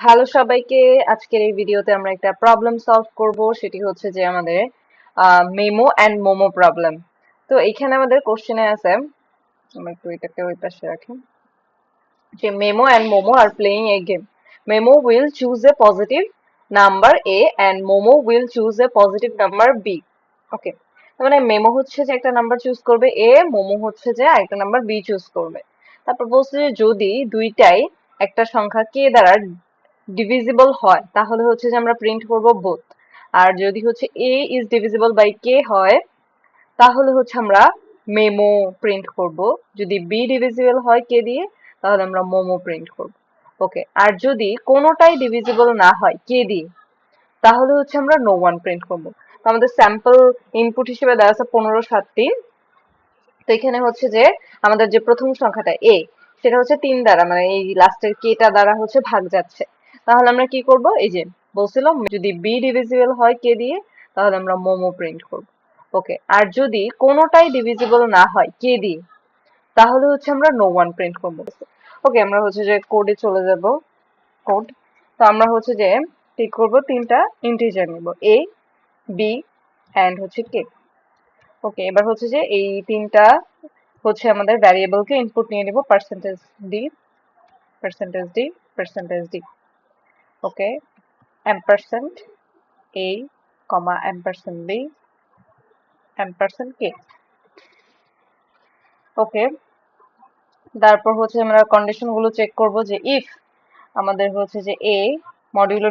Hello সবাইকে। আজকের এই ভিডিওতে আমরা একটা প্রবলেম সলভ করব, সেটি হচ্ছে যে আমাদের মেমো অ্যান্ড মোমো প্রবলেম। তো এখানে আমাদের কোশ্চেনে আছে, আমরা একটু এটাকে ওই পাশে রাখি, যে Memo and Momo are playing a game. Memo will choose a positive number A and Momo will choose a positive number B. Okay, মানে মেমো হচ্ছে যে একটা নাম্বার চুজ করবে এ, মোমো হচ্ছে যে একটা নাম্বার বি চুজ করবে। তারপর বলছে যে যদি দুইটাই একটা সংখ্যা কে দ্বারা ডিভিজিবল হয় তাহলে হচ্ছে যে আমরা প্রিন্ট করব বোথ। আর যদি হচ্ছে এ ইজ ডিভিজিবল বাই কে হয় তাহলে হচ্ছে আমরা মেমো প্রিন্ট করব। যদি বি ডিভিজিবল হয় কে দিয়ে তাহলে আমরা মোমো প্রিন্ট করব। ওকে, আর যদি কোনোটাই ডিভিজিবল না হয় কে দিয়ে তাহলে হচ্ছে আমরা নো ওয়ান প্রিন্ট করব। তো আমাদের স্যাম্পল ইনপুট হিসেবে দেওয়া আছে 15 7 3। তো এখানে হচ্ছে যে আমাদের যে প্রথম সংখ্যাটা এ, সেটা হচ্ছে 3 দ্বারা, মানে এই লাস্টের কেটা দ্বারা হচ্ছে ভাগ যাচ্ছে। তাহলে আমরা কি করব, এই যে বলছিলাম যদি বি ডিভিজিবল হয় কে দিয়ে তাহলে আমরা মোমো প্রিন্ট করব। ওকে, আর যদি কোনোটাই ডিভিজিবল না হয় কে দিয়ে তাহলে হচ্ছে আমরা নো ওয়ান প্রিন্ট করব। ওকে, আমরা হচ্ছে যে কোডে চলে যাব। কোড, তো আমরা হচ্ছে যে ঠিক করব, তিনটা ইন্টিজার নিব, এ, বি এন্ড হচ্ছে কে। ওকে, এবার হচ্ছে যে এই তিনটা হচ্ছে আমাদের ভ্যারিয়েবলকে ইনপুট নিয়ে নেব, percentage D, percentage D, percentage D. Okay, ampersand A comma ampersand B ampersand K. Okay, তারপর হচ্ছে আমরা কন্ডিশন গুলো চেক করব, যে ইফ আমাদের হচ্ছে যে এ মডিউলো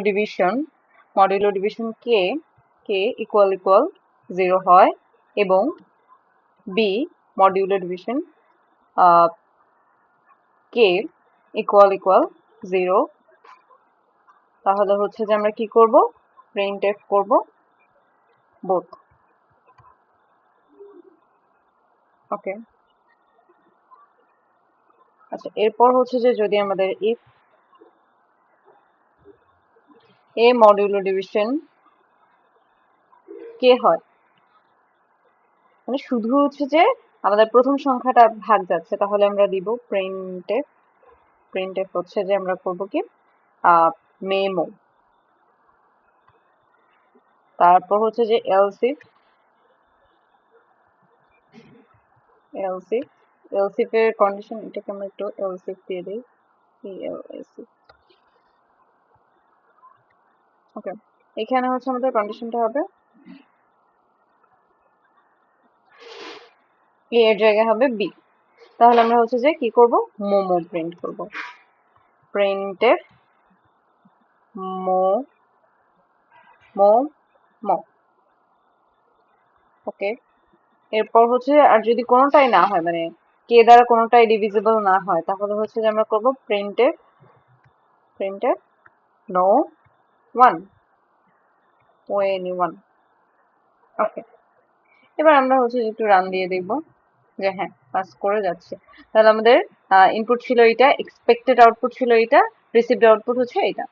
ডিভিশন কে কে ইকুয়াল ইকুয়াল 0 হয় এবং B modulo division K equal equal 0, তাহলে হচ্ছে যে আমরা কি করব, প্রিন্টএফ করব বোথ। ওকে, আচ্ছা, এরপর হচ্ছে যে যদি আমাদের ইফ এ মডিউলো ডিভিশন কে হয়, মানে শুধু হচ্ছে যে আমাদের প্রথম সংখ্যাটা ভাগ যাচ্ছে, তাহলে আমরা দিব প্রিন্টএফ। প্রিন্টএফ হচ্ছে যে আমরা করব কি, মেমো। তারপর হচ্ছে যে এলসিফ, এলসিফ এলসিফের কন্ডিশন, এটাকে আমরা একটু এলসিফ দিয়ে দিই, এলসিফ। ওকে, এখানে হচ্ছে আমাদের কন্ডিশনটা হবে এ এর জায়গায় হবে বি। তাহলে আমরা হচ্ছে যে কি করব, মোমো প্রিন্ট করব, প্রিন্টএফ মো মো মো। ওকে, এরপর হচ্ছে আর যদি কোনোটাই না হয়, মানে কে দ্বারা কোনোটাই ডিভিজিবল না হয়, তাহলে হচ্ছে যে আমরা করব প্রিন্টএফ প্রিন্টএফ নো ওয়ান, ও এনি ওয়ান। ওকে, এবার আমরা হচ্ছে একটু রান দিয়ে দেখব যে হ্যাঁ পাস করে যাচ্ছে। তাহলে আমাদের ইনপুট ছিল এটা, এক্সপেক্টেড আউটপুট ছিল এটা, রিসিভড আউটপুট হচ্ছে এটা।